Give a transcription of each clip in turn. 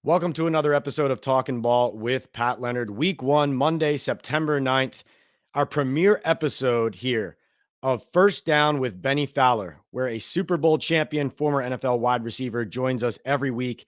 Welcome to another episode of Talking Ball with Pat Leonard. Week 1, Monday, September 9th. Our premiere episode here of First Down with Bennie Fowler, where a Super Bowl champion, former NFL wide receiver, joins us every week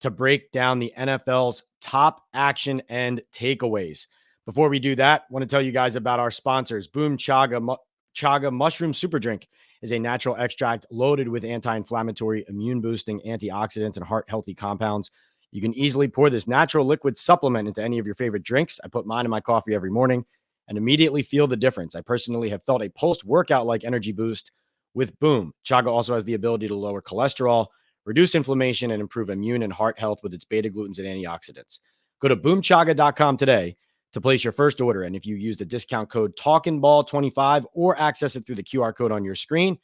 to break down the NFL's top action and takeaways. Before we do that, I want to tell you guys about our sponsors. Boom Chaga Mushroom Super Drink is a natural extract loaded with anti-inflammatory, immune-boosting antioxidants and heart-healthy compounds. You can easily pour this natural liquid supplement into any of your favorite drinks. I put mine in my coffee every morning and immediately feel the difference. I personally have felt a post-workout like energy boost with Boom. Chaga also has the ability to lower cholesterol, reduce inflammation, and improve immune and heart health with its beta-glucans and antioxidants. Go to boomchaga.com today to place your first order. And if you use the discount code TalkingBall25 or access it through the QR code on your screen,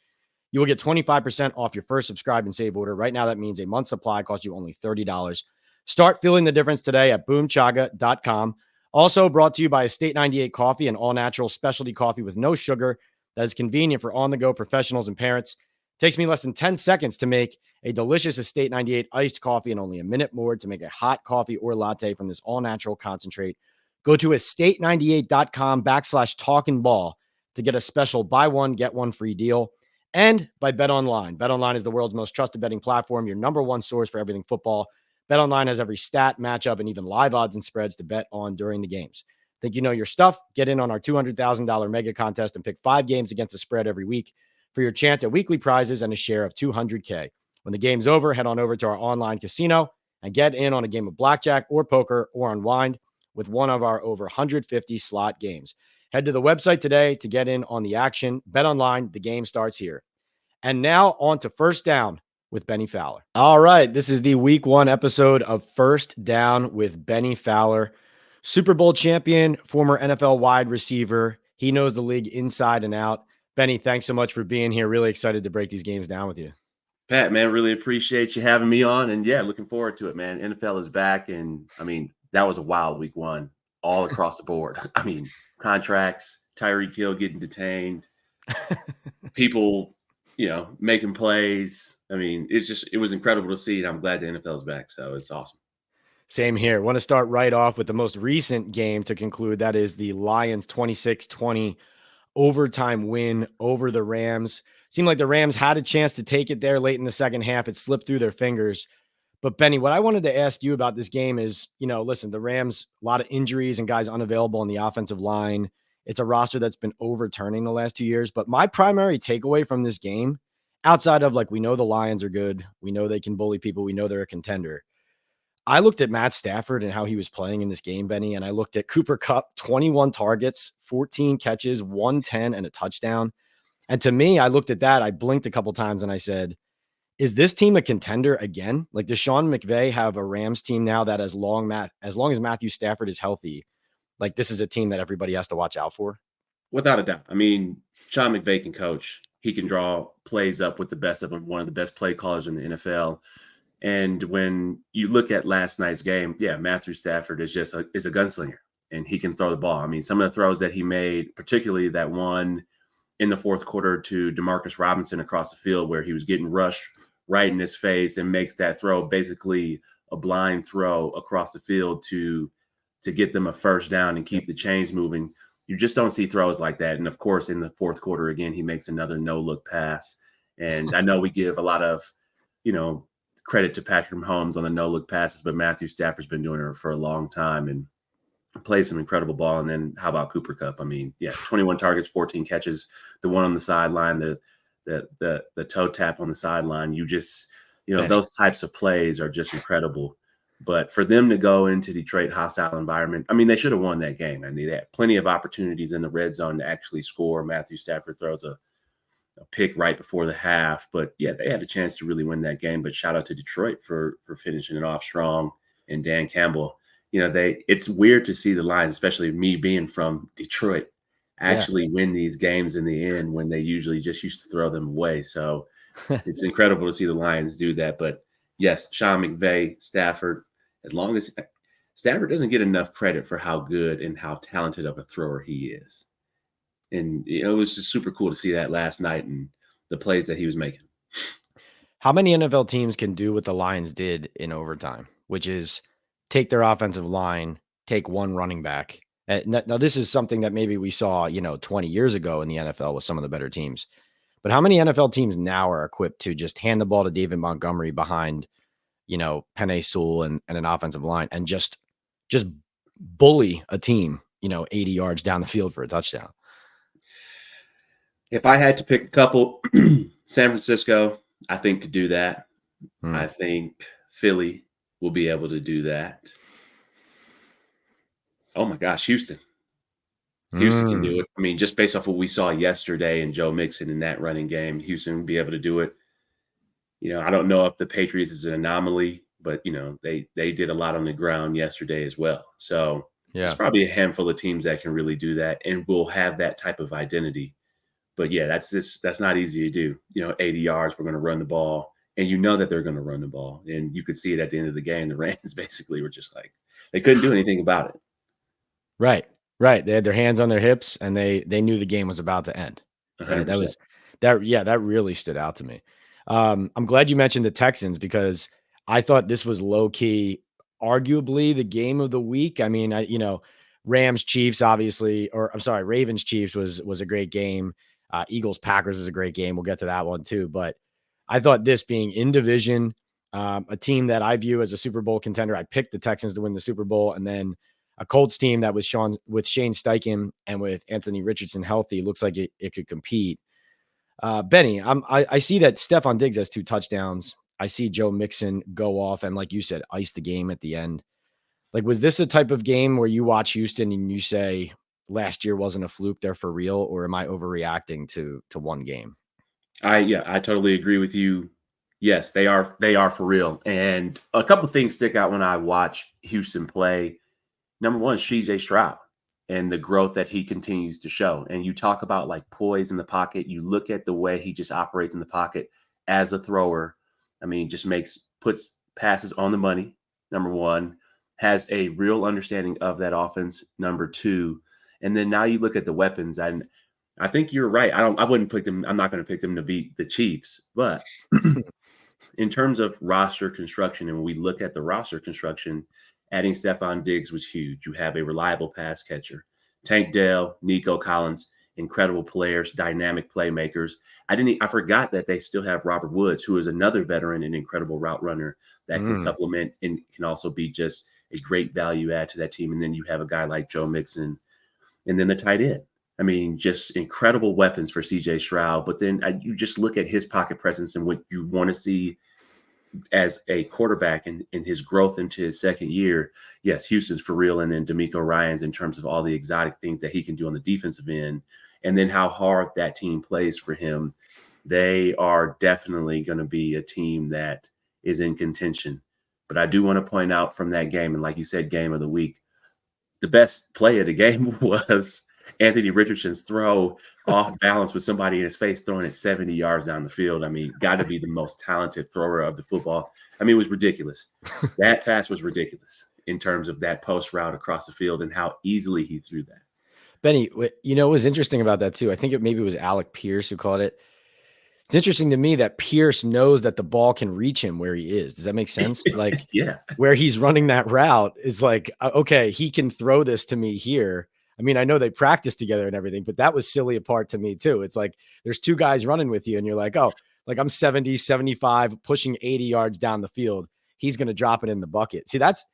you will get 25% off your first subscribe and save order. Right now, that means a month's supply costs you only $30. Start feeling the difference today at boomchaga.com. Also brought to you by Estate 98 Coffee, an all-natural specialty coffee with no sugar that is convenient for on-the-go professionals and parents. It takes me less than 10 seconds to make a delicious Estate 98 iced coffee and only a minute more to make a hot coffee or latte from this all-natural concentrate. Go to estate98.com/talkingball to get a special buy one, get one free deal. And by BetOnline. BetOnline is the world's most trusted betting platform, your number one source for everything football. BetOnline has every stat, matchup, and even live odds and spreads to bet on during the games. Think you know your stuff? Get in on our $200,000 mega contest and pick 5 games against the spread every week for your chance at weekly prizes and a share of $200K. When the game's over, head on over to our online casino and get in on a game of blackjack or poker or unwind with one of our over 150 slot games. Head to the website today to get in on the action. BetOnline, the game starts here. And now on to First Down with Bennie Fowler. All right, this is the week 1 episode of First Down with Bennie Fowler. Super Bowl champion, former NFL wide receiver. He knows the league inside and out. Bennie, thanks so much for being here. Really excited to break these games down with you. Pat, man, really appreciate you having me on. And yeah, looking forward to it, man. NFL is back. And I mean, that was a wild week 1 all across the board. I mean, contracts, Tyreek Hill getting detained, people, making plays. I mean, it was incredible to see. And I'm glad the NFL is back. So it's awesome. Same here. Want to start right off with the most recent game to conclude. That is the Lions 26-20 overtime win over the Rams. Seemed like the Rams had a chance to take it there late in the second half. It slipped through their fingers. But Bennie, what I wanted to ask you about this game is, listen, the Rams, a lot of injuries and guys unavailable on the offensive line. It's a roster that's been overturning the last 2 years. But my primary takeaway from this game, outside of we know the Lions are good, we know they can bully people, we know they're a contender. I looked at Matt Stafford and how he was playing in this game, Bennie, and I looked at Cooper Kupp, 21 targets, 14 catches, 110 and a touchdown. And to me, I looked at that, I blinked a couple times and I said, is this team a contender again? Does Sean McVay have a Rams team now that as long as Matthew Stafford is healthy, this is a team that everybody has to watch out for? Without a doubt. I mean, Sean McVay can coach. He can draw plays up with the best of them, one of the best play callers in the NFL. And when you look at last night's game, yeah, Matthew Stafford is a gunslinger and he can throw the ball. I mean, some of the throws that he made, particularly that one in the fourth quarter to Demarcus Robinson across the field where he was getting rushed right in his face and makes that throw basically a blind throw across the field to get them a first down and keep the chains moving. You just don't see throws like that. And of course, in the fourth quarter, again, he makes another no-look pass. And I know we give a lot of, credit to Patrick Mahomes on the no-look passes, but Matthew Stafford's been doing it for a long time and plays some incredible ball. And then how about Cooper Kupp? I mean, yeah, 21 targets, 14 catches, the one on the sideline, the toe tap on the sideline. You just, those types of plays are just incredible. But for them to go into Detroit hostile environment, I mean, they should have won that game. I mean, they had plenty of opportunities in the red zone to actually score. Matthew Stafford throws a pick right before the half, but yeah, they had a chance to really win that game. But shout out to Detroit for finishing it off strong. And Dan Campbell, it's weird to see the Lions, especially me being from Detroit, actually win these games in the end when they usually just used to throw them away. So it's incredible to see the Lions do that. But yes, Sean McVay, Stafford, as long as Stafford doesn't get enough credit for how good and how talented of a thrower he is. And it was just super cool to see that last night and the plays that he was making. How many NFL teams can do what the Lions did in overtime? which is take their offensive line, take one running back. Now, this is something that maybe we saw, 20 years ago in the NFL with some of the better teams. But how many NFL teams now are equipped to just hand the ball to David Montgomery behind, Penei Sewell and an offensive line and just bully a team, 80 yards down the field for a touchdown? If I had to pick a couple, San Francisco, I think could do that. I think Philly will be able to do that. Oh my gosh, Houston. Houston can do it. I mean, just based off what we saw yesterday and Joe Mixon in that running game, Houston will be able to do it. I don't know if the Patriots is an anomaly, but they did a lot on the ground yesterday as well. So there's probably a handful of teams that can really do that and will have that type of identity. But yeah, that's not easy to do. 80 yards, we're going to run the ball, and that they're going to run the ball, and you could see it at the end of the game. The Rams basically were just like they couldn't do anything about it. Right. They had their hands on their hips, and they knew the game was about to end. Right? That really stood out to me. I'm glad you mentioned the Texans because I thought this was low key, arguably the game of the week. I mean, Rams Chiefs, obviously, or I'm sorry, Ravens Chiefs was a great game. Eagles Packers was a great game. We'll get to that one too. But I thought this being in division, a team that I view as a Super Bowl contender, I picked the Texans to win the Super Bowl, and then a Colts team that was with Shane Steichen and with Anthony Richardson healthy looks like it could compete. Benny, I see that Stephon Diggs has 2 touchdowns. I see Joe Mixon go off and, like you said, ice the game at the end. Like, was this a type of game where you watch Houston and you say last year wasn't a fluke, they're for real, or am I overreacting to one game? I totally agree with you. Yes, they are for real. And a couple of things stick out when I watch Houston play. Number one is CJ Stroud and the growth that he continues to show. And you talk about like poise in the pocket. You look at the way he just operates in the pocket as a thrower. I mean, just puts passes on the money. Number one, has a real understanding of that offense. Number two, and then now you look at the weapons, and I think you're right. I wouldn't pick them. I'm not going to pick them to beat the Chiefs, but in terms of roster construction, and when we look at the roster construction, adding Stephon Diggs was huge. You have a reliable pass catcher, Tank Dell, Nico Collins, incredible players, dynamic playmakers. I forgot that they still have Robert Woods, who is another veteran and incredible route runner that can supplement and can also be just a great value add to that team. And then you have a guy like Joe Mixon, and then the tight end. I mean, just incredible weapons for CJ Stroud. But then you just look at his pocket presence and what you want to see as a quarterback and his growth into his second year. Yes, Houston's for real. And then D'Amico Ryans in terms of all the exotic things that he can do on the defensive end. And then how hard that team plays for him. They are definitely going to be a team that is in contention. But I do want to point out from that game, and like you said, game of the week, the best play of the game was Anthony Richardson's throw off balance with somebody in his face, throwing it 70 yards down the field. I mean, got to be the most talented thrower of the football. I mean, it was ridiculous. That pass was ridiculous in terms of that post route across the field and how easily he threw that. Benny, what was interesting about that too, I think maybe it was Alec Pierce who called it. It's interesting to me that Pierce knows that the ball can reach him where he is. Does that make sense? Like, yeah, where he's running that route is like, okay, he can throw this to me here. I mean, I know they practice together and everything, but that was silly apart to me too. It's like, there's 2 guys running with you and you're like, oh, like I'm 70, 75, pushing 80 yards down the field. He's going to drop it in the bucket. See, that's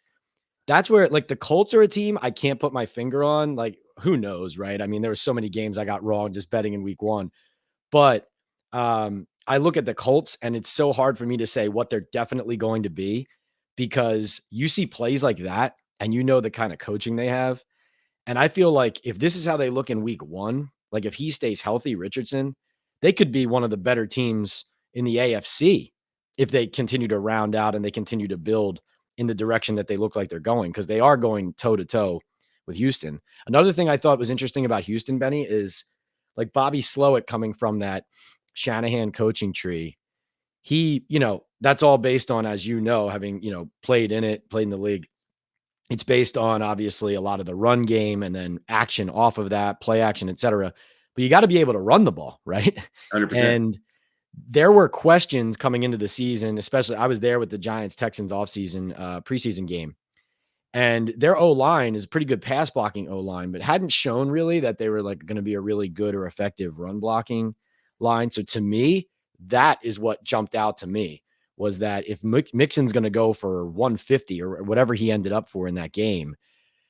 where like the Colts are a team I can't put my finger on. Like, who knows, right? I mean, there were so many games I got wrong just betting in week 1, but I look at the Colts and it's so hard for me to say what they're definitely going to be because you see plays like that and the kind of coaching they have. And I feel like if this is how they look in week 1, like if he stays healthy, Richardson, they could be one of the better teams in the AFC if they continue to round out and they continue to build in the direction that they look like they're going, because they are going toe to toe with Houston. Another thing I thought was interesting about Houston, Benny, is like Bobby Slowick coming from that Shanahan coaching tree. He, that's all based on, as having, played in the league. It's based on obviously a lot of the run game and then action off of that, play action, et cetera. But you got to be able to run the ball, right? 100%. And there were questions coming into the season, especially I was there with the Giants Texans offseason preseason game. And their O-line is a pretty good pass blocking O-line, but hadn't shown really that they were like going to be a really good or effective run blocking line. So to me, that is what jumped out to me, was that if Mixon's going to go for 150 or whatever he ended up for in that game,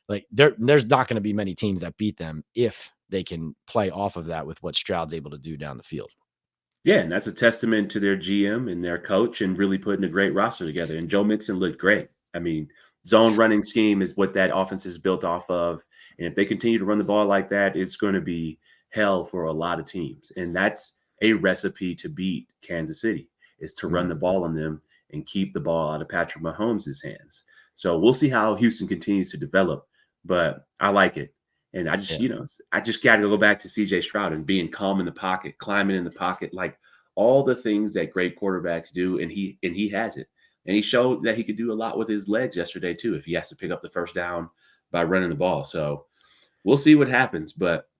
like there's not going to be many teams that beat them if they can play off of that with what Stroud's able to do down the field. Yeah, and that's a testament to their GM and their coach and really putting a great roster together. And Joe Mixon looked great. I mean, zone running scheme is what that offense is built off of. And if they continue to run the ball like that, it's going to be hell for a lot of teams. And that's a recipe to beat Kansas City, is to run the ball on them and keep the ball out of Patrick Mahomes' hands. So we'll see how Houston continues to develop, but I like it. And I just, I just got to go back to CJ Stroud and being calm in the pocket, climbing in the pocket, like all the things that great quarterbacks do. And he has it. And he showed that he could do a lot with his legs yesterday too, if he has to pick up the first down by running the ball. So we'll see what happens. But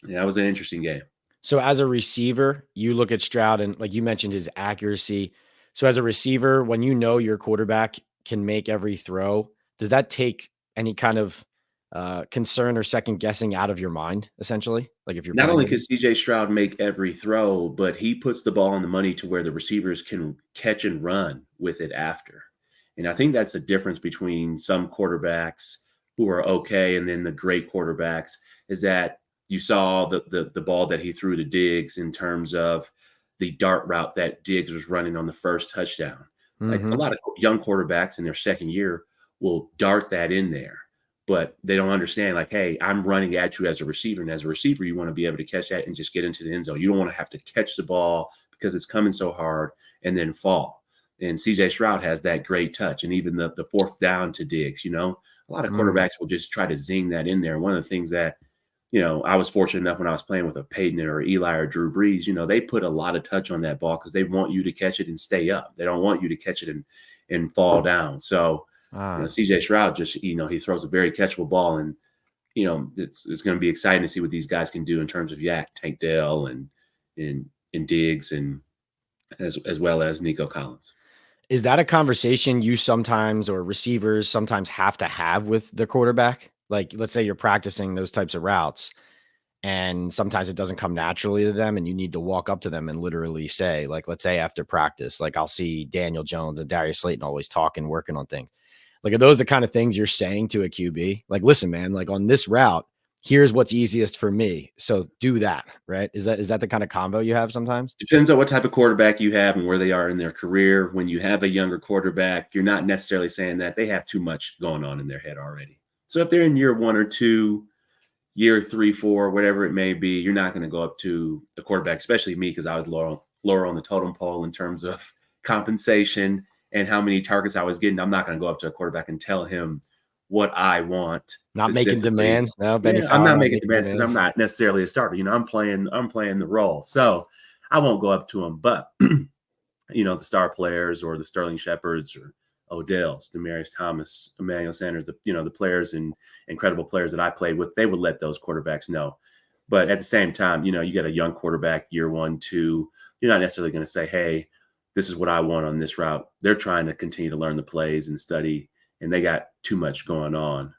yeah, that was an interesting game. So as a receiver, you look at Stroud and like you mentioned his accuracy. So as a receiver, when you know your quarterback can make every throw, does that take any kind of concern or second guessing out of your mind, essentially? Like if you're Not playing only with him? could CJ Stroud make every throw, but he puts the ball on the money to where the receivers can catch and run with it after. And I think that's the difference between some quarterbacks who are okay and then the great quarterbacks, is that you saw the ball that he threw to Diggs in terms of the dart route that Diggs was running on the first touchdown. Like a lot of young quarterbacks in their second year will dart that in there, but they don't understand, like, hey, I'm running at you as a receiver. And as a receiver, you want to be able to catch that and just get into the end zone. You don't want to have to catch the ball because it's coming so hard and then fall. And CJ Stroud has that great touch. And even the fourth down to Diggs, a lot of quarterbacks will just try to zing that in there. One of the things that, I was fortunate enough when I was playing with a Peyton or Eli or Drew Brees, they put a lot of touch on that ball because they want you to catch it and stay up. They don't want you to catch it and fall down. So, CJ Stroud just, he throws a very catchable ball, and, it's going to be exciting to see what these guys can do in terms of Tank Dell and Diggs and as well as Nico Collins. Is that a conversation you sometimes or receivers sometimes have to have with the quarterback? Like, let's say you're practicing those types of routes and sometimes it doesn't come naturally to them and you need to walk up to them and literally say, like, let's say after practice, like I'll see Daniel Jones and Darius Slayton always talking, working on things. Like, are those the kind of things you're saying to a QB? Like, listen, man, like on this route, here's what's easiest for me. So do that, right? Is that the kind of combo you have sometimes? Depends on what type of quarterback you have and where they are in their career. When you have a younger quarterback, you're not necessarily saying that. They have too much going on in their head already. So if they're in year 1 or 2, year 3, 4, whatever it may be, you're not going to go up to the quarterback, especially me, because I was lower on the totem pole in terms of compensation and how many targets I was getting. I'm not going to go up to a quarterback and tell him what I want. Not making demands. No, Bennie I'm Fowler not making demands because I'm not necessarily a starter. I'm playing the role. So I won't go up to him. But, the star players or the Sterling Shepards or Odell's, Demaryius Thomas, Emmanuel Sanders, the players and incredible players that I played with, they would let those quarterbacks know. But at the same time, you got a young quarterback, year 1, 2, you're not necessarily going to say, hey, this is what I want on this route. They're trying to continue to learn the plays and study, and they got too much going on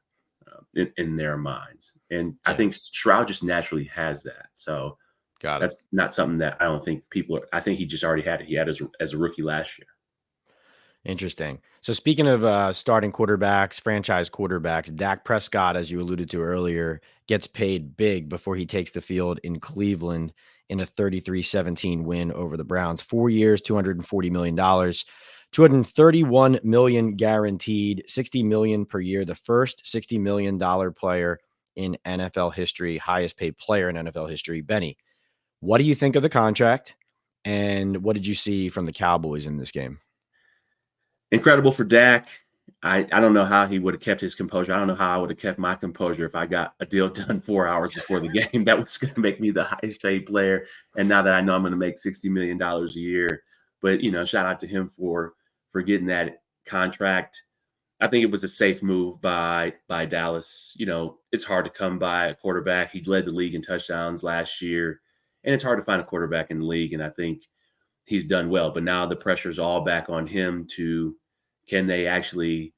in their minds. And I think Stroud just naturally has that. So that's not something that I don't think I think he just already had it. He had it as a rookie last year. Interesting. So speaking of starting quarterbacks, franchise quarterbacks, Dak Prescott, as you alluded to earlier, gets paid big before he takes the field in Cleveland in a 33-17 win over the Browns. 4 years, $240 million, $231 million guaranteed, $60 million per year. The first $60 million player in NFL history, highest paid player in NFL history. Benny, what do you think of the contract? And what did you see from the Cowboys in this game? Incredible for Dak. I don't know how he would have kept his composure. I don't know how I would have kept my composure if I got a deal done 4 hours before the game that was going to make me the highest paid player. And now that I know I'm going to make $60 million a year, but shout out to him for getting that contract. I think it was a safe move by Dallas. It's hard to come by a quarterback. He led the league in touchdowns last year, and it's hard to find a quarterback in the league. And I think he's done well. But now the pressure's all back on him can they actually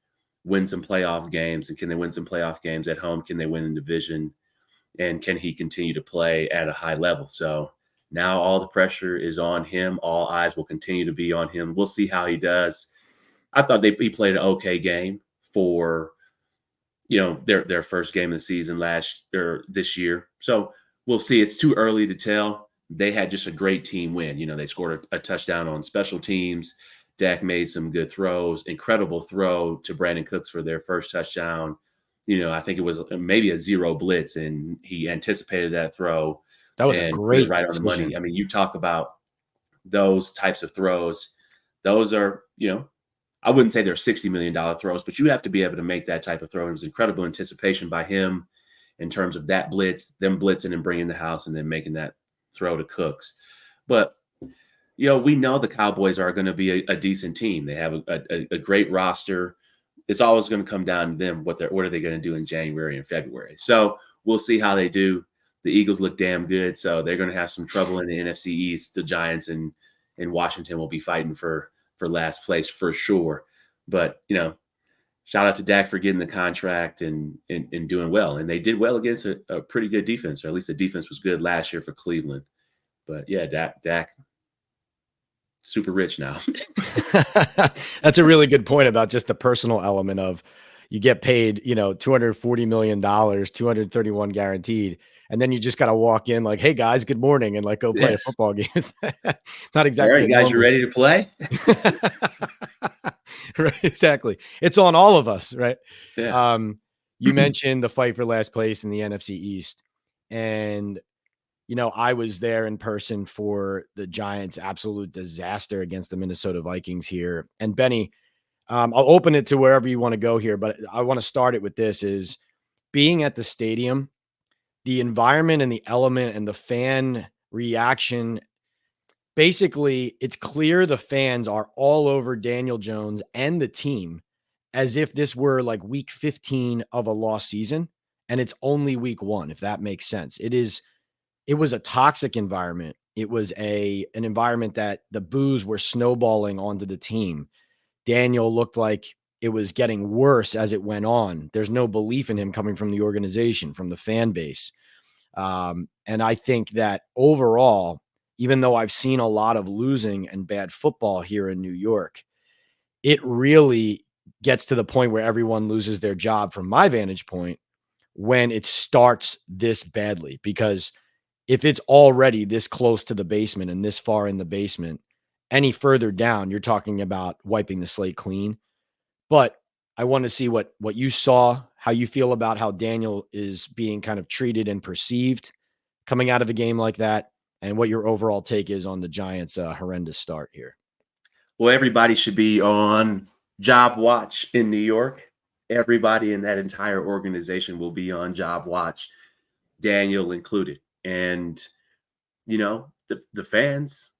win some playoff games, and can they win some playoff games at home? Can they win in division? And can he continue to play at a high level? So now all the pressure is on him. All eyes will continue to be on him. We'll see how he does. I thought he played an okay game for their first game of the season this year. So we'll see. It's too early to tell. They had just a great team win. They scored a touchdown on special teams. Dak made some good throws. Incredible throw to Brandon Cooks for their first touchdown. I think it was maybe a zero blitz, and he anticipated that throw. That was a great right on the money. I mean, you talk about those types of throws. Those are, I wouldn't say they're $60 million throws, but you have to be able to make that type of throw. It was incredible anticipation by him in terms of that blitz, them blitzing and bringing the house, and then making that throw to Cooks. But, we know the Cowboys are going to be a decent team. They have a great roster. It's always going to come down to them. What are they going to do in January and February? So we'll see how they do. The Eagles look damn good, so they're going to have some trouble in the NFC East. The Giants and Washington will be fighting for last place for sure. But shout out to Dak for getting the contract and doing well. And they did well against a pretty good defense, or at least the defense was good last year for Cleveland. But yeah, Dak super rich now. That's a really good point about just the personal element of you get paid, $240 million, 231 guaranteed. And then you just got to walk in like, hey guys, good morning. And like, go play a football game. Not exactly. All right, guys, you ready to play? Right, exactly. It's on all of us. Right. Yeah. You mentioned the fight for last place in the NFC East, and I was there in person for the Giants' absolute disaster against the Minnesota Vikings here. And Benny, I'll open it to wherever you want to go here, but I want to start it with this: is being at the stadium, the environment and the element and the fan reaction. Basically, it's clear the fans are all over Daniel Jones and the team as if this were like week 15 of a lost season, and it's only week 1, if that makes sense. It was a toxic environment. It was an environment that the boos were snowballing onto the team. Daniel looked like it was getting worse as it went on. There's no belief in him coming from the organization, from the fan base. And I think that overall, even though I've seen a lot of losing and bad football here in New York, it really gets to the point where everyone loses their job from my vantage point when it starts this badly. Because if it's already this close to the basement and this far in the basement, any further down, you're talking about wiping the slate clean. But I want to see what you saw, how you feel about how Daniel is being kind of treated and perceived coming out of a game like that, and what your overall take is on the Giants' horrendous start here. Well, everybody should be on job watch in New York. Everybody in that entire organization will be on job watch, Daniel included. And, the fans,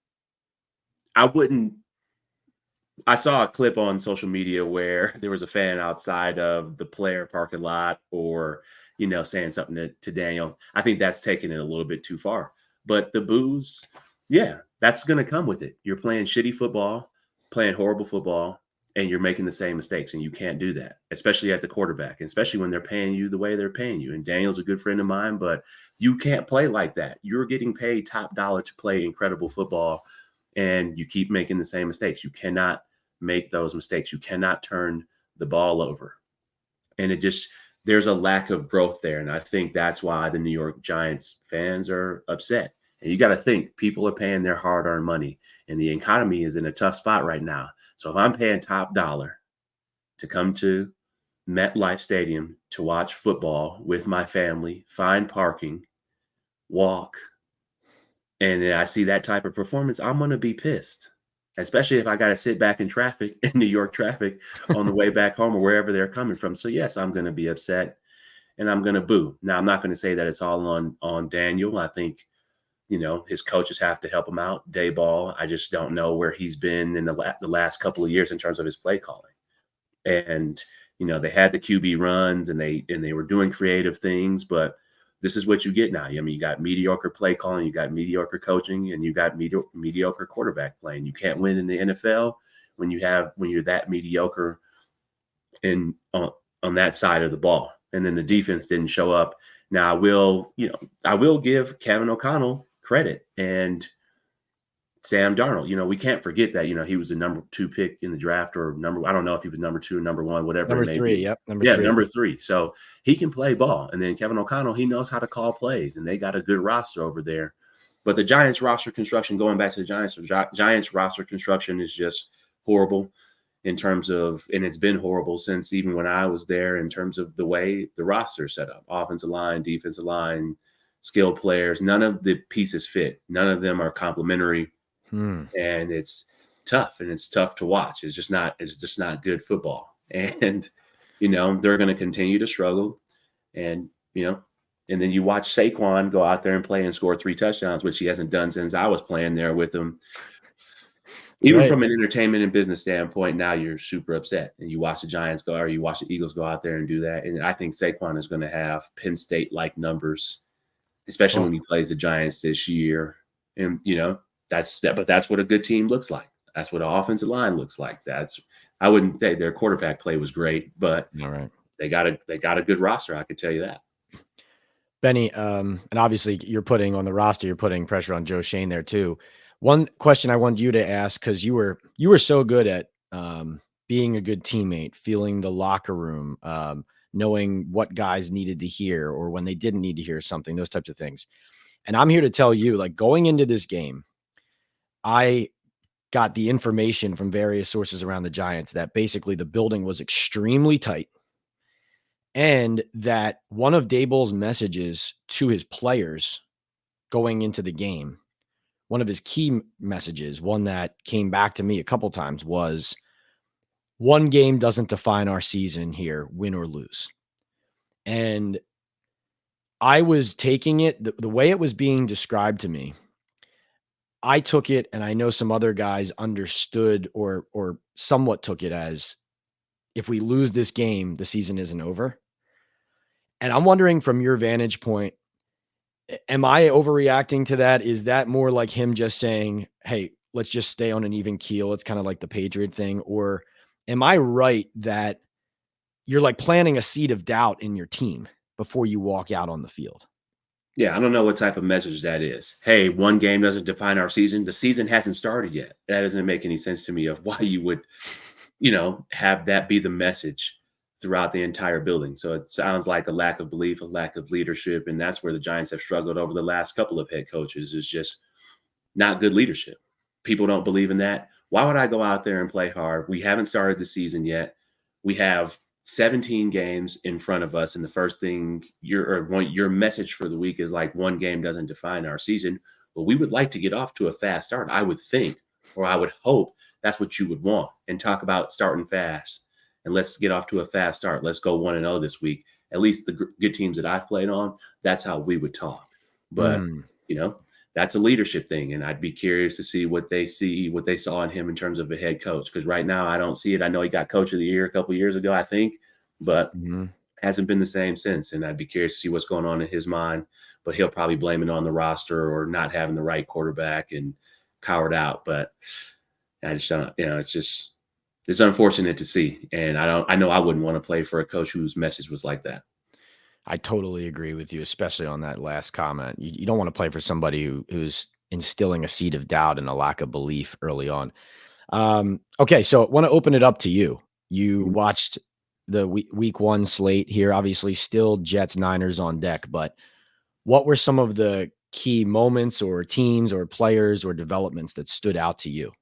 I saw a clip on social media where there was a fan outside of the player parking lot or, saying something to Daniel. I think that's taking it a little bit too far. But the boos, yeah, that's going to come with it. You're playing shitty football, playing horrible football, and you're making the same mistakes, and you can't do that, especially at the quarterback, and especially when they're paying you the way they're paying you. And Daniel's a good friend of mine, but you can't play like that. You're getting paid top dollar to play incredible football, and you keep making the same mistakes. You cannot make those mistakes. You cannot turn the ball over. And there's a lack of growth there. And I think that's why the New York Giants fans are upset. And you got to think, people are paying their hard-earned money, and the economy is in a tough spot right now. So if I'm paying top dollar to come to MetLife Stadium to watch football with my family, find parking, walk, and I see that type of performance, I'm going to be pissed, especially if I got to sit back in traffic, in New York traffic, on the way back home or wherever they're coming from. So, yes, I'm going to be upset, and I'm going to boo. Now, I'm not going to say that it's all on Daniel. I think, his coaches have to help him out. Dayball, I just don't know where he's been in the last couple of years in terms of his play calling. And, they had the QB runs, and they were doing creative things, but this is what you get now. I mean, you got mediocre play calling, you got mediocre coaching, and you got mediocre quarterback playing. You can't win in the NFL when you're that mediocre in on that side of the ball. And then the defense didn't show up. Now I will give Kevin O'Connell credit and Sam Darnold. We can't forget that, he was the number 2 pick in the draft, or I don't know if he was number 2 or number 1, whatever Number it may 3, be. yep. Yeah, number 3. So he can play ball. And then Kevin O'Connell, he knows how to call plays, and they got a good roster over there. But the Giants roster construction, going back to the Giants roster construction, is just horrible in terms of, and it's been horrible since even when I was there, in terms of the way the roster is set up. Offensive line, defensive line, skilled players, none of the pieces fit. None of them are complementary. And it's tough, and it's tough to watch. It's just not good football. And, they're going to continue to struggle. And, and then you watch Saquon go out there and play and score 3 touchdowns, which he hasn't done since I was playing there with him. Even from an entertainment and business standpoint, now you're super upset. And you watch the Giants go, or you watch the Eagles go out there and do that. And I think Saquon is going to have Penn State-like numbers, especially when he plays the Giants this year. And, but that's what a good team looks like. That's what an offensive line looks like. I wouldn't say their quarterback play was great, but they got a good roster. I can tell you that. Benny, and obviously you're putting on the roster, you're putting pressure on Joe Shane there too. One question I wanted you to ask, because you were so good at being a good teammate, feeling the locker room, knowing what guys needed to hear or when they didn't need to hear something, those types of things. And I'm here to tell you, like, going into this game, I got the information from various sources around the Giants that basically the building was extremely tight, and that one of Daboll's messages to his players going into the game, one of his key messages, one that came back to me a couple times, was, one game doesn't define our season here, win or lose. And I was taking it the way it was being described to me. I took it, and I know some other guys understood or somewhat took it as, if we lose this game, the season isn't over. And I'm wondering, from your vantage point, am I overreacting to that? Is that more like him just saying, hey, let's just stay on an even keel? It's kind of like the Patriot thing. Or am I right that you're like planting a seed of doubt in your team before you walk out on the field? Yeah, I don't know what type of message that is. Hey, one game doesn't define our season. The season hasn't started yet. That doesn't make any sense to me of why you would, have that be the message throughout the entire building. So it sounds like a lack of belief, a lack of leadership. And that's where the Giants have struggled over the last couple of head coaches, is just not good leadership. People don't believe in that. Why would I go out there and play hard? We haven't started the season yet. We have 17 games in front of us, and the first thing your message for the week is like, one game doesn't define our season. Well, we would like to get off to a fast start, I would think, or I would hope that's what you would want, and talk about starting fast. And let's get off to a fast start. Let's go 1-0 this week. At least the good teams that I've played on, that's how we would talk. But that's a leadership thing, and I'd be curious to see what they saw in him in terms of a head coach. Because right now I don't see it. I know he got Coach of the Year a couple of years ago, I think, but hasn't been the same since. And I'd be curious to see what's going on in his mind. But he'll probably blame it on the roster or not having the right quarterback and cowered out. But I just don't. It's unfortunate to see. And I know I wouldn't want to play for a coach whose message was like that. I totally agree with you, especially on that last comment. You don't want to play for somebody who's instilling a seed of doubt and a lack of belief early on. Okay, so I want to open it up to you. You watched the week 1 slate here, obviously still Jets, Niners on deck, but what were some of the key moments or teams or players or developments that stood out to you?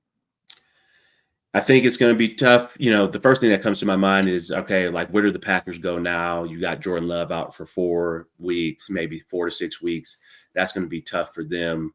I think it's going to be tough. The first thing that comes to my mind is, okay, like, where do the Packers go now? You got Jordan Love out for 4 weeks, maybe 4 to 6 weeks. That's going to be tough for them.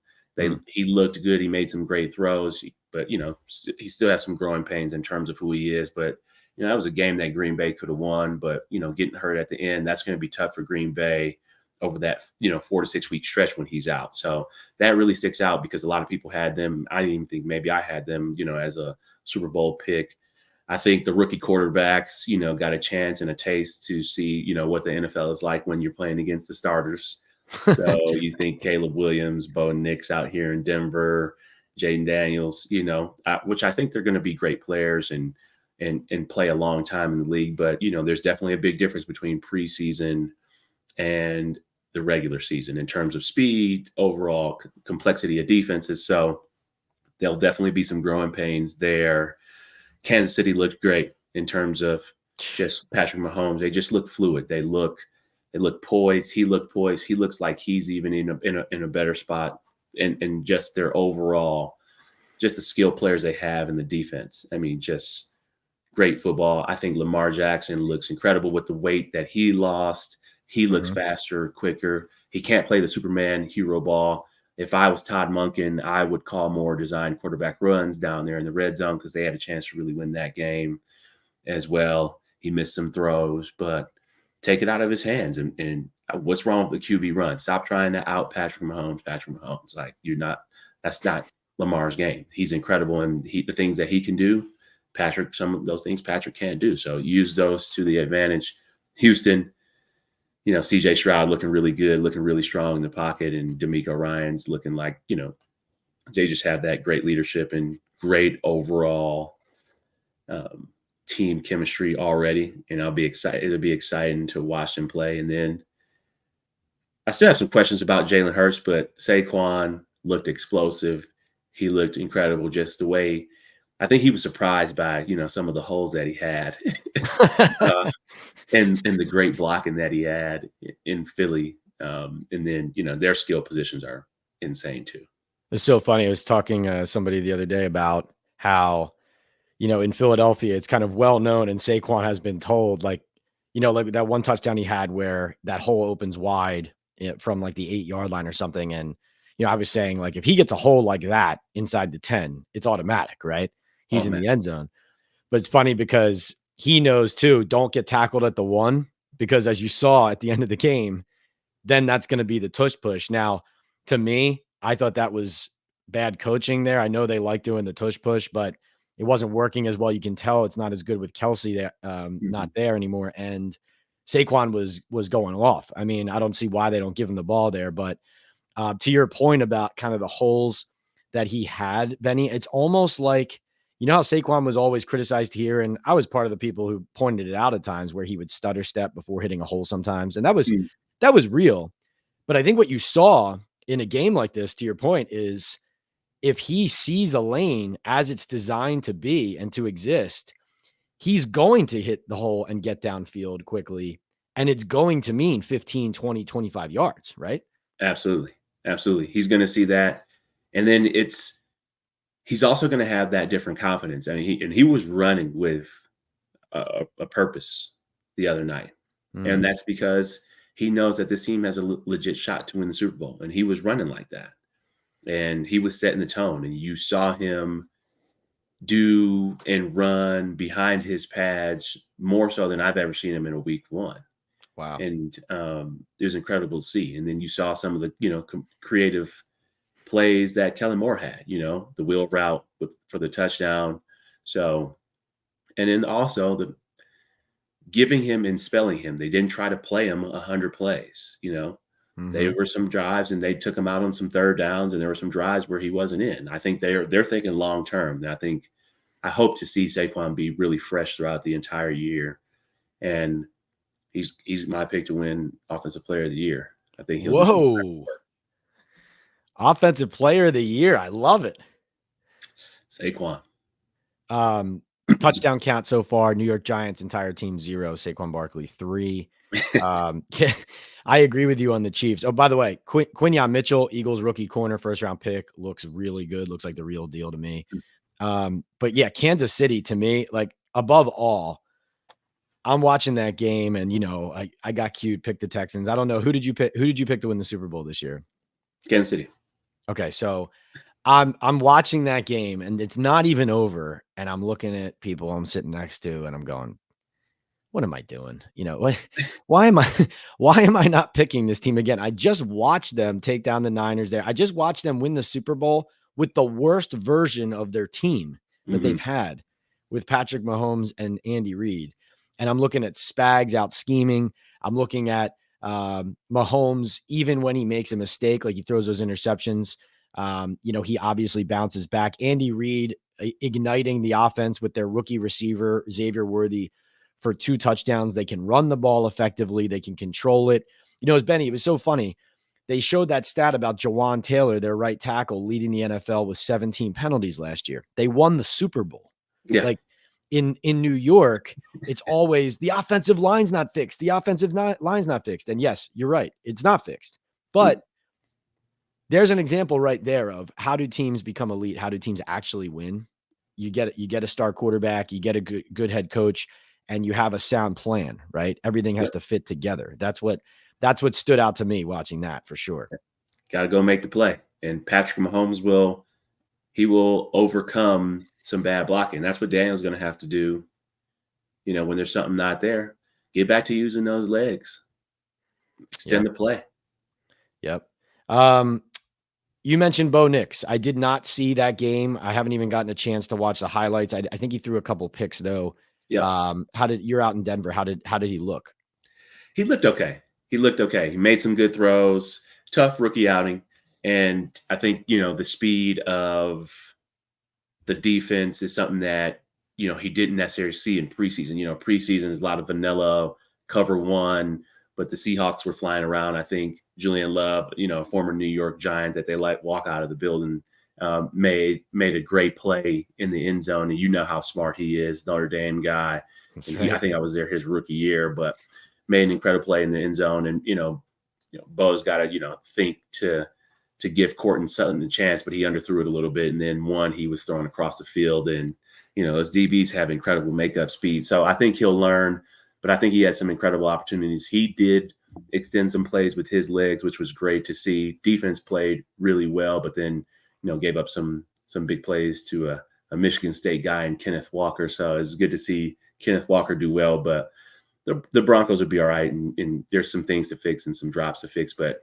He looked good. He made some great throws, but, he still has some growing pains in terms of who he is. But, that was a game that Green Bay could have won. But, getting hurt at the end, that's going to be tough for Green Bay over that, 4 to 6 week stretch when he's out. So that really sticks out, because a lot of people had them. I didn't even think maybe I had them, as a Super Bowl pick. I think the rookie quarterbacks, got a chance and a taste to see, what the NFL is like when you're playing against the starters. So you think Caleb Williams, Bo Nix out here in Denver, Jaden Daniels, which I think they're going to be great players and play a long time in the league. But there's definitely a big difference between preseason and the regular season in terms of speed, overall complexity of defenses. So there'll definitely be some growing pains there. Kansas City looked great in terms of just Patrick Mahomes. They just look fluid. They look poised. He looked poised. He looks like he's even in a better spot. And just their overall, just the skill players they have in the defense. I mean, just great football. I think Lamar Jackson looks incredible with the weight that he lost. He looks faster, quicker. He can't play the Superman hero ball. If I was Todd Monken, I would call more design quarterback runs down there in the red zone because they had a chance to really win that game as well. He missed some throws, but take it out of his hands. And what's wrong with the QB run? Stop trying to out Patrick Mahomes. Like, that's not Lamar's game. He's incredible. And the things that he can do, some of those things Patrick can't do. So use those to the advantage. Houston, CJ Stroud looking really good, looking really strong in the pocket, and D'Amico Ryans looking like, they just have that great leadership and great overall team chemistry already. And I'll be excited. It'll be exciting to watch them play. And then I still have some questions about Jalen Hurts, but Saquon looked explosive. He looked incredible, just the way. I think he was surprised by, some of the holes that he had. And the great blocking that he had in Philly. And then, their skill positions are insane too. It's so funny. I was talking to somebody the other day about how, in Philadelphia, it's kind of well known, and Saquon has been told, like that one touchdown he had where that hole opens wide from like the 8-yard line or something. And, I was saying, like, if he gets a hole like that inside the 10, it's automatic, right? He's in the end zone. But it's funny because he knows too, don't get tackled at the 1, because as you saw at the end of the game, then that's going to be the tush push. Now, to me, I thought that was bad coaching there. I know they like doing the tush push, but it wasn't working as well. You can tell it's not as good with Kelsey there, not there anymore. And Saquon was going off. I mean, I don't see why they don't give him the ball there. But to your point about kind of the holes that he had, Benny, it's almost like, how Saquon was always criticized here, and I was part of the people who pointed it out at times where he would stutter step before hitting a hole sometimes, and that was real. But I think what you saw in a game like this, to your point, is if he sees a lane as it's designed to be and to exist, he's going to hit the hole and get downfield quickly, and it's going to mean 15, 20, 25 yards, right? Absolutely. Absolutely. He's going to see that. And then he's also going to have that different confidence. I mean, he was running with a purpose the other night. And that's because he knows that this team has a legit shot to win the Super Bowl. And he was running like that. And he was setting the tone. And you saw him do and run behind his pads more so than I've ever seen him in a week 1. Wow. And it was incredible to see. And then you saw some of the, creative plays that Kellen Moore had, the wheel route for the touchdown. So, and then also the giving him and spelling him. They didn't try to play him 100 plays, There were some drives and they took him out on some third downs, and there were some drives where he wasn't in. I think they're thinking long term. And I hope to see Saquon be really fresh throughout the entire year. And he's my pick to win Offensive Player of the Year. I think he'll. Whoa. Offensive Player of the Year. I love it. Saquon. Touchdown count so far, New York Giants entire team 0, Saquon Barkley 3. I agree with you on the Chiefs. Oh, by the way, Quinyon Mitchell, Eagles rookie corner, first-round pick, looks really good. Looks like the real deal to me. But yeah, Kansas City, to me, like, above all, I'm watching that game, and I got cute, picked the Texans. I don't know, who did you pick to win the Super Bowl this year? Kansas City. Okay, so I'm watching that game, and it's not even over, and I'm looking at people I'm sitting next to, and I'm going, what am I doing? Why am I not picking this team again? I just watched them take down the Niners there. I just watched them win the Super Bowl with the worst version of their team that they've had with Patrick Mahomes and Andy Reid. And I'm looking at Spags out scheming. I'm looking at Mahomes, even when he makes a mistake, like he throws those interceptions, he obviously bounces back. Andy Reid igniting the offense with their rookie receiver, Xavier Worthy, for 2 touchdowns. They can run the ball effectively. They can control it. As Benny, it was so funny. They showed that stat about Jawan Taylor, their right tackle, leading the NFL with 17 penalties last year. They won the Super Bowl. Yeah. Like in New York, it's always the offensive line's not fixed. The offensive line's not fixed. And yes, you're right. It's not fixed. But there's an example right there of how do teams become elite? How do teams actually win? You get a star quarterback, you get a good head coach, and you have a sound plan, right? Everything has to fit together. That's what stood out to me watching that for sure. Got to go make the play. And Patrick Mahomes will overcome some bad blocking. That's what Daniel's going to have to do. When there's something not there, get back to using those legs, extend the play. Yep. You mentioned Bo Nix. I did not see that game. I haven't even gotten a chance to watch the highlights. I think he threw a couple picks though. Yeah. You're out in Denver. How did he look? He looked okay. He made some good throws. Tough rookie outing. And I think, the speed of the defense is something that, he didn't necessarily see in preseason. Preseason is a lot of vanilla cover one, but the Seahawks were flying around. I think Julian Love, former New York Giant that they walk out of the building, made a great play in the end zone. And you know how smart he is, Notre Dame guy. I think I was there his rookie year, but made an incredible play in the end zone. And, Bo's got to, think to give Courtland Sutton a chance, but he underthrew it a little bit. And then he was thrown across the field, and, those DBs have incredible makeup speed. So I think he'll learn, but I think he had some incredible opportunities. He did extend some plays with his legs, which was great to see. Defense played really well, but then, gave up some big plays to a Michigan State guy and Kenneth Walker. So it's good to see Kenneth Walker do well, but the Broncos would be all right. And there's some things to fix and some drops to fix, but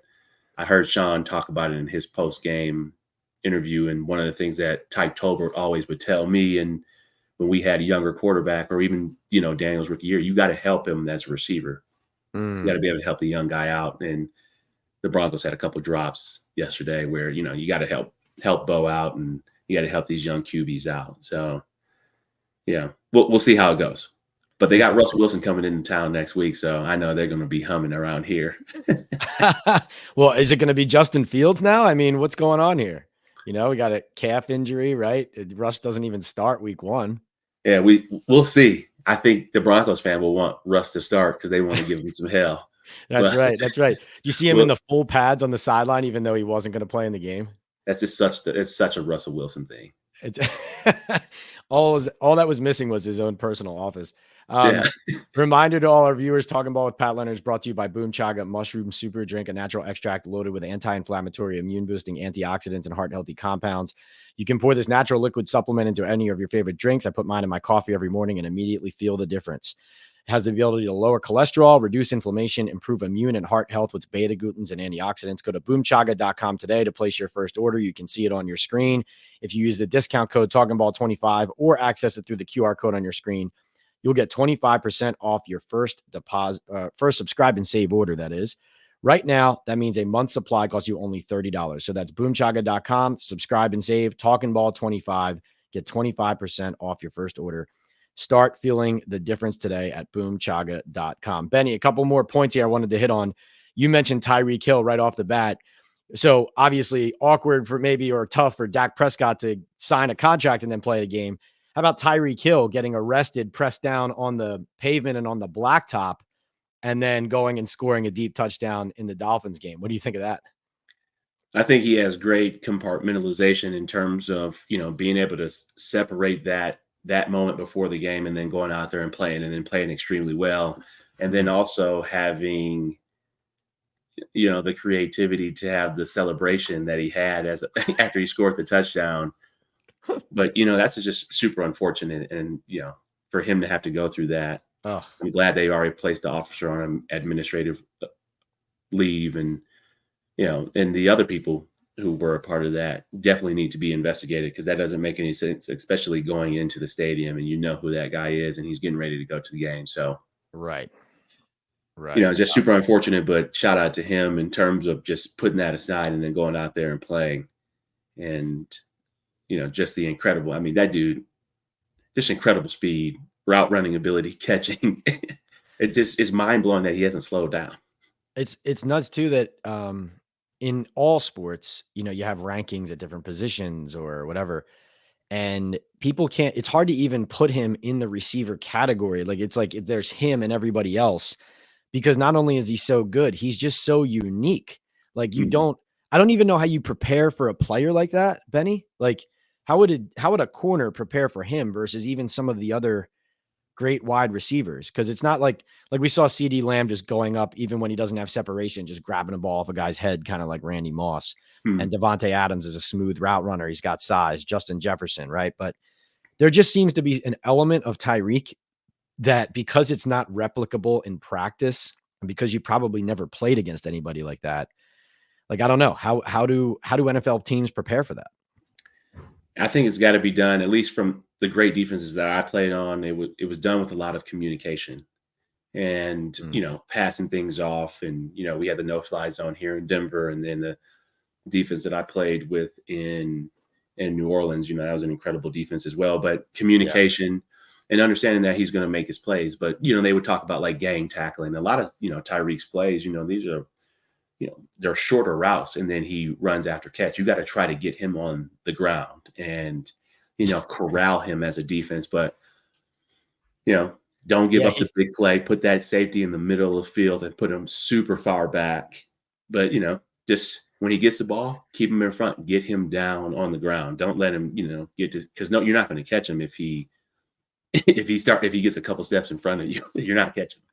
I heard Sean talk about it in his post-game interview. And one of the things that Tyke Tolbert always would tell me, and when we had a younger quarterback or even, Daniel's rookie year, you got to help him as a receiver. You got to be able to help the young guy out. And the Broncos had a couple of drops yesterday where, you got to help Bo out, and you got to help these young QBs out. So, we'll see how it goes. But they got Russell Wilson coming into town next week, so I know they're going to be humming around here. Well, is it going to be Justin Fields now? I mean, what's going on here? We got a calf injury, right? Russ doesn't even start week 1. Yeah, we'll see. I think the Broncos fan will want Russ to start because they want to give him some hell. That's right. You see him in the full pads on the sideline, even though he wasn't going to play in the game. That's just it's such a Russell Wilson thing. It's all that was missing was his own personal office. Reminder to all our viewers, Talking Ball with Pat Leonard is brought to you by Boom Chaga Mushroom Super Drink, a natural extract loaded with anti-inflammatory, immune-boosting antioxidants and heart-healthy compounds. You can pour this natural liquid supplement into any of your favorite drinks. I put mine in my coffee every morning and immediately feel the difference. It has the ability to lower cholesterol, reduce inflammation, improve immune and heart health with beta-glucans and antioxidants. Go to boomchaga.com today to place your first order. You can see it on your screen. If you use the discount code TalkingBall25 or access it through the QR code on your screen, you'll get 25% off your first deposit, first subscribe and save order, that is. Right now, that means a month's supply costs you only $30. So that's boomchaga.com, subscribe and save, Talking Ball 25, get 25% off your first order. Start feeling the difference today at boomchaga.com. Benny, a couple more points here I wanted to hit on. You mentioned Tyreek Hill right off the bat. So obviously awkward for maybe or tough for Dak Prescott to sign a contract and then play a game. How about Tyreek Hill getting arrested, pressed down on the pavement and on the blacktop, and then going and scoring a deep touchdown in the Dolphins game? What do you think of that? I think he has great compartmentalization in terms of, being able to separate that moment before the game and then going out there and playing extremely well. And then also having, the creativity to have the celebration that he had after he scored the touchdown. But, that's just super unfortunate. And, for him to have to go through that, I'm glad they already placed the officer on administrative leave. And, and the other people who were a part of that definitely need to be investigated, because that doesn't make any sense, especially going into the stadium and who that guy is and he's getting ready to go to the game. So, right. Right. just super unfortunate, but shout out to him in terms of just putting that aside and then going out there and playing. And, just the incredible, I mean, that dude, just incredible speed, route running ability, catching. It just is mind blowing that he hasn't slowed down. It's nuts too that in all sports, you have rankings at different positions or whatever. And people can't, it's hard to even put him in the receiver category. Like it's like there's him and everybody else, because not only is he so good, he's just so unique. Like Mhm. I don't even know how you prepare for a player like that, Benny. Like how would a corner prepare for him versus even some of the other great wide receivers? Because it's not like we saw CD Lamb just going up even when he doesn't have separation, just grabbing a ball off a guy's head, kind of like Randy Moss. And Mhm. Devontae Adams is a smooth route runner. He's got size. Justin Jefferson, right? But there just seems to be an element of Tyreek that, because it's not replicable in practice and because you probably never played against anybody like that, like I don't know, how do NFL teams prepare for that? I think it's got to be done, at least from the great defenses that I played on. It was done with a lot of communication and Mm, passing things off. And we had the no fly zone here in Denver, and then the defense that I played with in New Orleans. That was an incredible defense as well. But yeah. communication and understanding that he's going to make his plays. But they would talk about like gang tackling. A lot of Tyreek's plays. These are they're shorter routes, and then he runs after catch. You got to try to get him on the ground and corral him as a defense. But you know, don't give Yeah. up the big play. Put that safety in the middle of the field and put him super far back. But just when he gets the ball, keep him in front. Get him down on the ground. Don't let him, get to, because no, you're not going to catch him if he if he gets a couple steps in front of you. You're not catching him.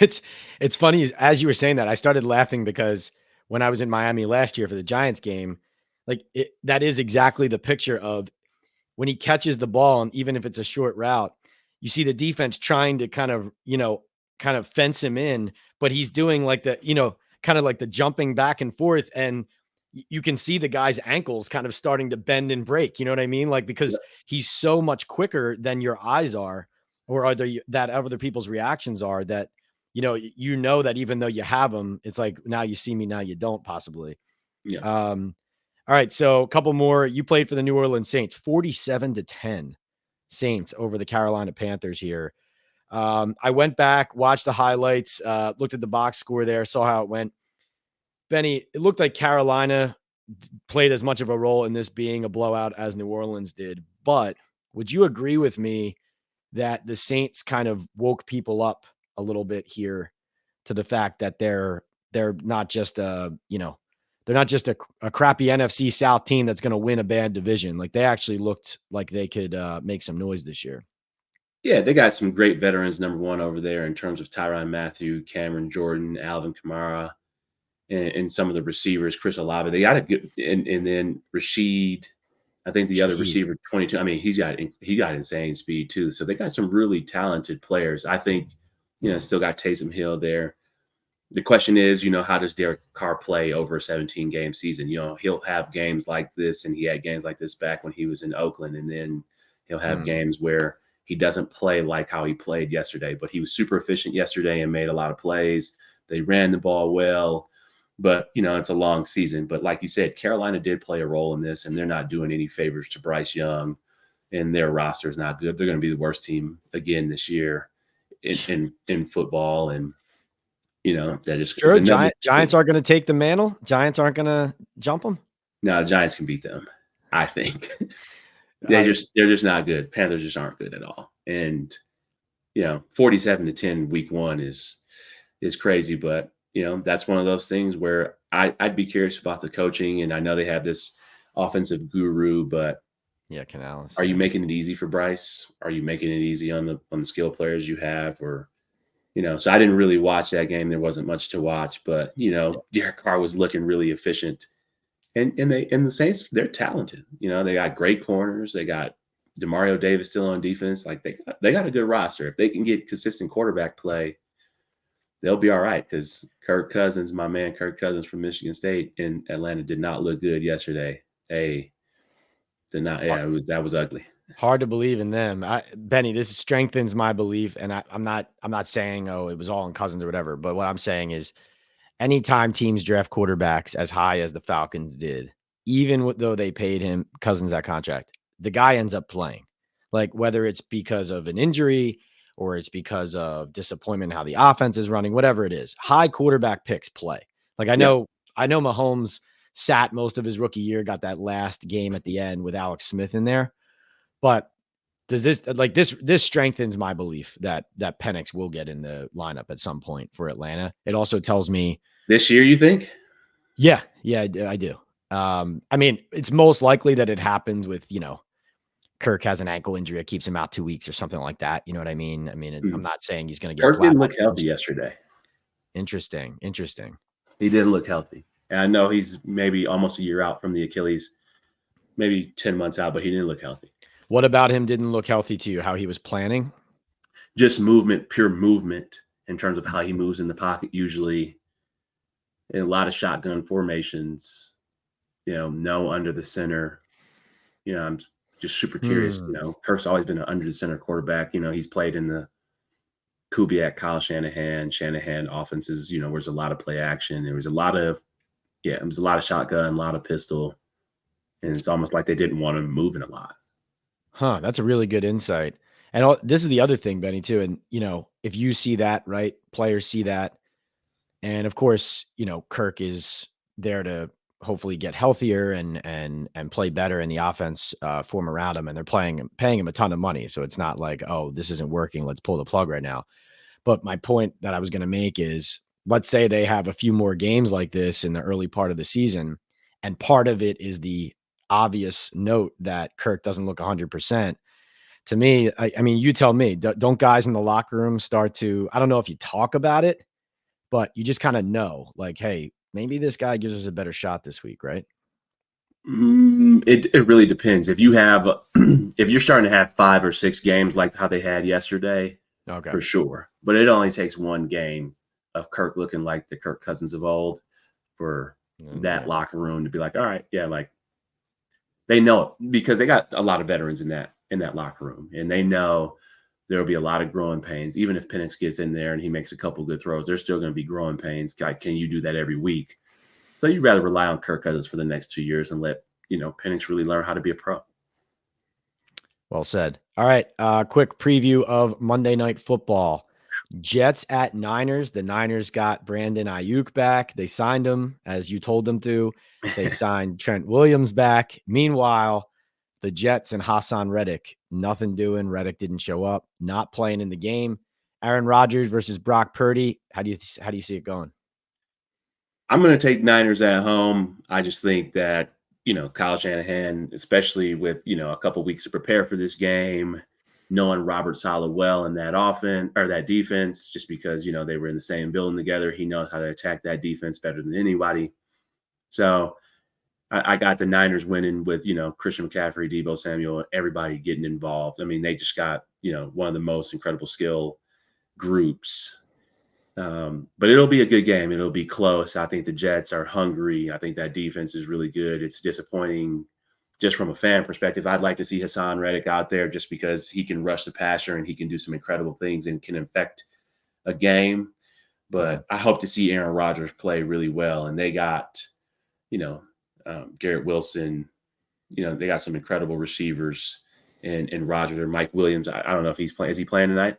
It's it's funny as you were saying that, I started laughing because when I was in Miami last year for the Giants game, that is exactly the picture of when he catches the ball, and even if it's a short route, you see the defense trying to kind of fence him in, but he's doing like kind of like the jumping back and forth, and you can see the guy's ankles kind of starting to bend and break. You know what I mean? Like because he's so much quicker than your eyes are, or that other people's reactions are. That that even though you have him, it's like now you see me, now you don't possibly. Yeah. Um, all right, so a couple more. You played for the New Orleans Saints, 47-10 Saints over the Carolina Panthers here. I went back, watched the highlights, looked at the box score there, saw how it went. Benny, it looked like Carolina played as much of a role in this being a blowout as New Orleans did. But would you agree with me that the Saints kind of woke people up a little bit here to the fact that they're not just they're not just a crappy NFC South team that's going to win a bad division. Like they actually looked like they could make some noise this year. Yeah, they got some great veterans, number one over there in terms of Tyrann Mathieu, Cameron Jordan, Alvin Kamara, and some of the receivers, Chris Olave. They got a good, and then Rashid. I think the other Shaheed. receiver, 22. I mean, he got insane speed too. So they got some really talented players. I think, still got Taysom Hill there. The question is, how does Derek Carr play over a 17 game season? He'll have games like this, and he had games like this back when he was in Oakland, and then he'll have Hmm. games where he doesn't play like how he played yesterday. But he was super efficient yesterday and made a lot of plays. They ran the ball well, but it's a long season. But like you said, Carolina did play a role in this, and they're not doing any favors to Bryce Young, and their roster is not good. They're going to be the worst team again this year in football, and that just is Sure, another Giants thing. are going to take the mantle. Giants aren't going to jump them. No, the Giants can beat them. I think they Uh, just they're just not good. Panthers just aren't good at all. And 47-10 week one is crazy, but that's one of those things where I'd be curious about the coaching. And I know they have this offensive guru, but yeah, Canales. are you Yeah. making it easy for Bryce? Are you making it easy on the skill players you have? Or so I didn't really watch that game. There wasn't much to watch, but Derek Carr was looking really efficient. And the Saints, they're talented. They got great corners. They got Demario Davis still on defense. Like they got a good roster. If they can get consistent quarterback play, they'll be all right. Because Kirk Cousins, my man Kirk Cousins from Michigan State in Atlanta, did not look good yesterday. They did not. Yeah, that was ugly. Hard to believe in them. Benny, this strengthens my belief, and I'm not saying, oh, it was all in Cousins or whatever. But what I'm saying is, anytime teams draft quarterbacks as high as the Falcons did, even though they paid him Cousins that contract, the guy ends up playing. Like whether it's because of an injury or it's because of disappointment in how the offense is running, whatever it is, high quarterback picks play. Like Yeah. I know Mahomes sat most of his rookie year, got that last game at the end with Alex Smith in there, but does this strengthens my belief that Penix will get in the lineup at some point for Atlanta. It also tells me, This year, you think? yeah, I do. I mean, it's most likely that it happens with, Kirk has an ankle injury that keeps him out 2 weeks or something like that. You know what I mean? I mean, Hmm. I'm not saying he's going to get Kirk flat didn't out look healthy benched. yesterday. Interesting. He didn't look healthy. And I know he's maybe almost a year out from the Achilles, maybe 10 months out, but he didn't look healthy. What about him didn't look healthy to you? How he was planning? Just movement, pure movement in terms of how he moves in the pocket, usually in a lot of shotgun formations, no under the center. I'm just super curious. Hmm. Kirk's always been an under the center quarterback. He's played in the Kubiak, Kyle Shanahan offenses, where there's a lot of play action. There was a lot of, it was a lot of shotgun, a lot of pistol. And it's almost like they didn't want him moving a lot. Huh, that's a really good insight. And this is the other thing, Benny, too. And, if you see that, right, players see that. And of course, Kirk is there to hopefully get healthier and play better in the offense form around him. And they're paying him a ton of money. So it's not like, oh, this isn't working, let's pull the plug right now. But my point that I was going to make is, let's say they have a few more games like this in the early part of the season. And part of it is the obvious note that Kirk doesn't look 100%. To me, I mean, you tell me, don't guys in the locker room start to, I don't know if you talk about it, but you just kind of know, like, hey, maybe this guy gives us a better shot this week, right? It really depends. If you have, if you're starting to have 5 or 6 games like how they had yesterday, Okay. for sure. But it only takes one game of Kirk looking like the Kirk Cousins of old for that locker room to be like, all right, yeah, like they know it because they got a lot of veterans in that locker room, and they know there will be a lot of growing pains. Even if Penix gets in there and he makes a couple good throws, there's still going to be growing pains. Guy, can you do that every week? So you'd rather rely on Kirk Cousins for the next 2 years and let Penix really learn how to be a pro. Well said. All right. Quick preview of Monday Night Football. Jets at Niners. The Niners got Brandon Ayuk back. They signed him as you told them to. They signed Trent Williams back. Meanwhile, the Jets and Hassan Reddick, nothing doing. Reddick didn't show up, not playing in the game. Aaron Rodgers versus Brock Purdy. How do you see it going? I'm going to take Niners at home. I just think that, Kyle Shanahan, especially with, a couple weeks to prepare for this game, knowing Robert Saleh well in that offense or that defense, just because, they were in the same building together. He knows how to attack that defense better than anybody. So I got the Niners winning with, Christian McCaffrey, Deebo Samuel, everybody getting involved. I mean, they just got, one of the most incredible skill groups. But it'll be a good game. It'll be close. I think the Jets are hungry. I think that defense is really good. It's disappointing just from a fan perspective. I'd like to see Hassan Reddick out there just because he can rush the passer and he can do some incredible things and can affect a game. But I hope to see Aaron Rodgers play really well. And they got, Garrett Wilson. They got some incredible receivers and Rodgers or Mike Williams. I don't know if he's playing. Is he playing tonight?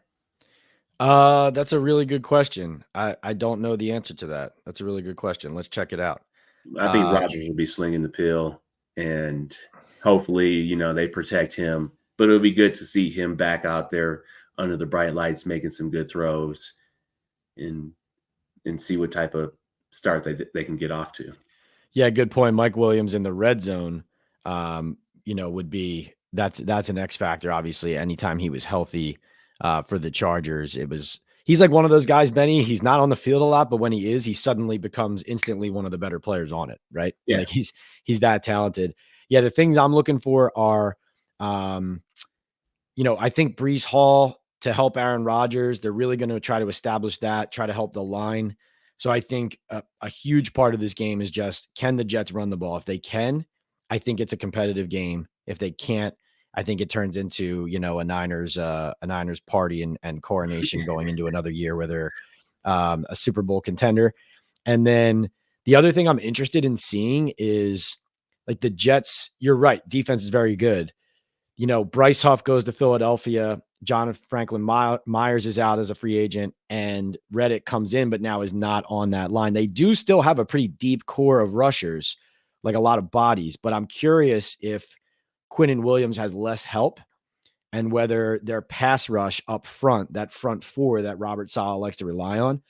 That's a really good question. I don't know the answer to that. That's a really good question. Let's check it out. I think Rodgers will be slinging the pill, and hopefully, they protect him. But it'll be good to see him back out there under the bright lights, making some good throws, and see what type of start they can get off to. Yeah, good point. Mike Williams in the red zone, would be that's an X factor. Obviously, anytime he was healthy for the Chargers, he's like one of those guys, Benny. He's not on the field a lot, but when he is, he suddenly becomes instantly one of the better players on it. Right? Yeah. Like he's that talented. Yeah, the things I'm looking for are, I think Breece Hall to help Aaron Rodgers. They're really going to try to establish that, try to help the line. So I think a huge part of this game is just, can the Jets run the ball? If they can, I think it's a competitive game. If they can't, I think it turns into, a Niners party and coronation going into another year where they're a Super Bowl contender. And then the other thing I'm interested in seeing is like the Jets. You're right. Defense is very good. Bryce Huff goes to Philadelphia. Jonathan Franklin Myers is out as a free agent, and Reddick comes in, but now is not on that line. They do still have a pretty deep core of rushers, like a lot of bodies, but I'm curious if Quinnen Williams has less help and whether their pass rush up front, that front four that Robert Saleh likes to rely on,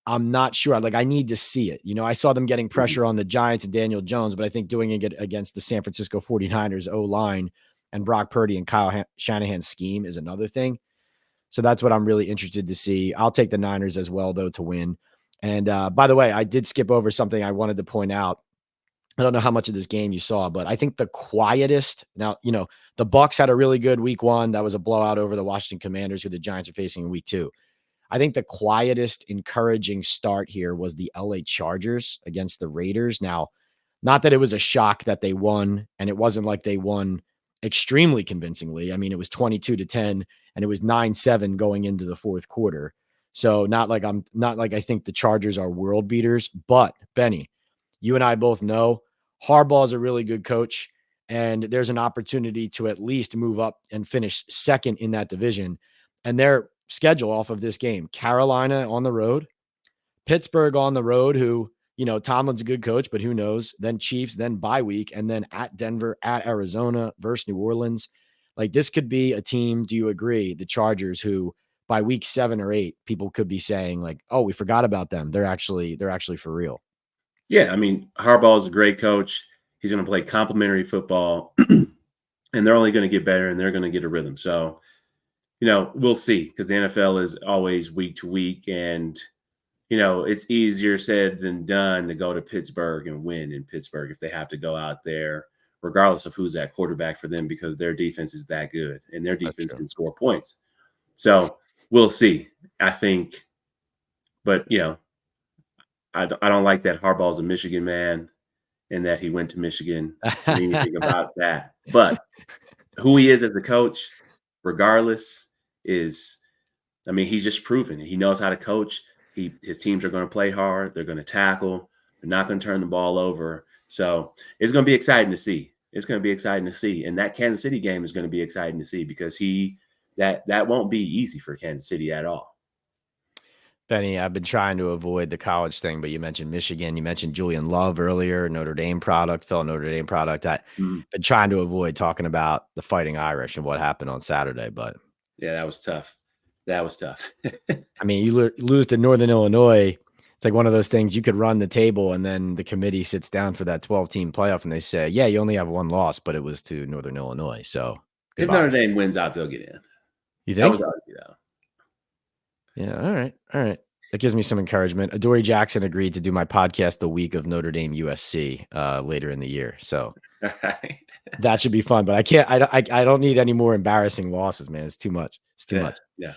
I'm not sure. Like, I need to see it. I saw them getting pressure on the Giants and Daniel Jones, but I think doing it against the San Francisco 49ers O-line and Brock Purdy and Kyle Shanahan's scheme is another thing. So that's what I'm really interested to see. I'll take the Niners as well, though, to win. And by the way, I did skip over something I wanted to point out. I don't know how much of this game you saw, but I think the quietest now, the Bucs had a really good week 1. That was a blowout over the Washington Commanders, who the Giants are facing in week 2. I think the quietest encouraging start here was the LA Chargers against the Raiders. Now, not that it was a shock that they won, and it wasn't like they won extremely convincingly. I mean, it was 22-10 and it was 9-7 going into the fourth quarter. So not like I think the Chargers are world beaters, but Benny, you and I both know Harbaugh is a really good coach, and there's an opportunity to at least move up and finish second in that division. And their schedule off of this game: Carolina on the road, Pittsburgh on the road, who, Tomlin's a good coach, but who knows? Then Chiefs, then bye week, and then at Denver, at Arizona versus New Orleans. Like, this could be a team, do you agree, the Chargers, who by week 7 or 8, people could be saying like, oh, we forgot about them. They're actually for real. Yeah, I mean, Harbaugh is a great coach. He's going to play complementary football, and they're only going to get better, and they're going to get a rhythm. So, we'll see, because the NFL is always week to week, and it's easier said than done to go to Pittsburgh and win in Pittsburgh if they have to go out there, regardless of who's at quarterback for them, because their defense is that good and their defense can score points. So we'll see, I think. But, I don't like that Harbaugh's a Michigan man and that he went to Michigan and anything about that. But who he is as a coach, regardless, is, I mean, he's just proven it. He knows how to coach. His teams are going to play hard. They're going to tackle. They're not going to turn the ball over. So it's going to be exciting to see. It's going to be exciting to see. And that Kansas City game is going to be exciting to see, because that won't be easy for Kansas City at all. Benny, I've been trying to avoid the college thing, but you mentioned Michigan. You mentioned Julian Love earlier, Notre Dame product, fellow Notre Dame product. I've been trying to avoid talking about the Fighting Irish and what happened on Saturday, but yeah, that was tough. That was tough. I mean, you lose to Northern Illinois. It's like one of those things you could run the table, and then the committee sits down for that 12-team playoff, and they say, yeah, you only have one loss, but it was to Northern Illinois. So if Notre Dame wins out, they'll get in. You think? I would argue that. Yeah. All right. That gives me some encouragement. Adoree Jackson agreed to do my podcast the week of Notre Dame USC later in the year. So that should be fun, but I don't need any more embarrassing losses, man. It's too much. Yeah.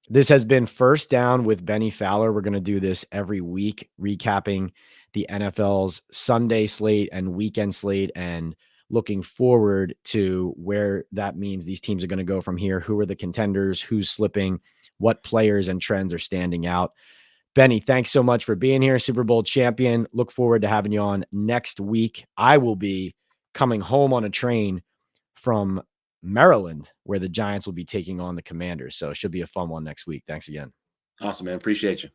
This has been First Down with Bennie Fowler. We're going to do this every week, recapping the NFL's Sunday slate and weekend slate, and looking forward to where that means these teams are going to go from here. Who are the contenders? Who's slipping? What players and trends are standing out? Bennie, thanks so much for being here, Super Bowl champion. Look forward to having you on next week. I will be coming home on a train from Maryland, where the Giants will be taking on the Commanders. So it should be a fun one next week. Thanks again. Awesome, man. Appreciate you.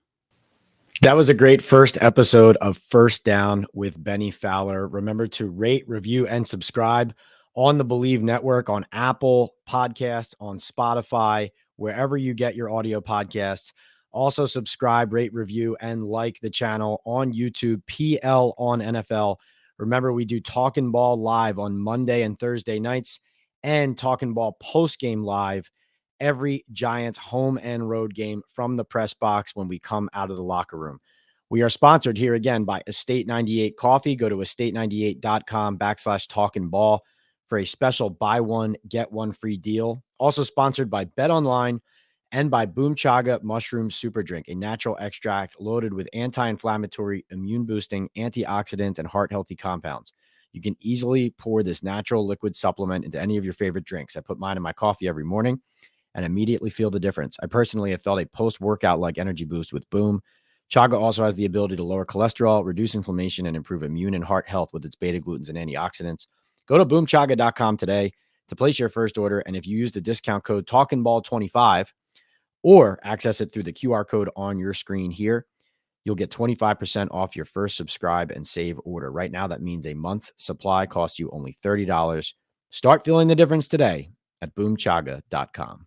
That was a great first episode of First Down with Bennie Fowler. Remember to rate, review, and subscribe on the Believe Network, on Apple Podcasts, on Spotify, wherever you get your audio podcasts. Also subscribe, rate, review, and like the channel on YouTube, PL on NFL. Remember, we do Talkin' Ball live on Monday and Thursday nights, and Talkin' Ball post-game live every Giants home and road game from the press box when we come out of the locker room. We are sponsored here again by Estate 98 Coffee. Go to estate98.com/talkingball for a special buy one, get one free deal. Also sponsored by Bet Online and by Boom Chaga Mushroom Super Drink, a natural extract loaded with anti-inflammatory, immune boosting, antioxidants, and heart healthy compounds. You can easily pour this natural liquid supplement into any of your favorite drinks. I put mine in my coffee every morning and immediately feel the difference. I personally have felt a post-workout like energy boost with Boom. Chaga also has the ability to lower cholesterol, reduce inflammation, and improve immune and heart health with its beta-glucans and antioxidants. Go to boomchaga.com today to place your first order, and if you use the discount code TalkingBall25 or access it through the QR code on your screen here, you'll get 25% off your first subscribe and save order. Right now, that means a month's supply costs you only $30. Start feeling the difference today at boomchaga.com.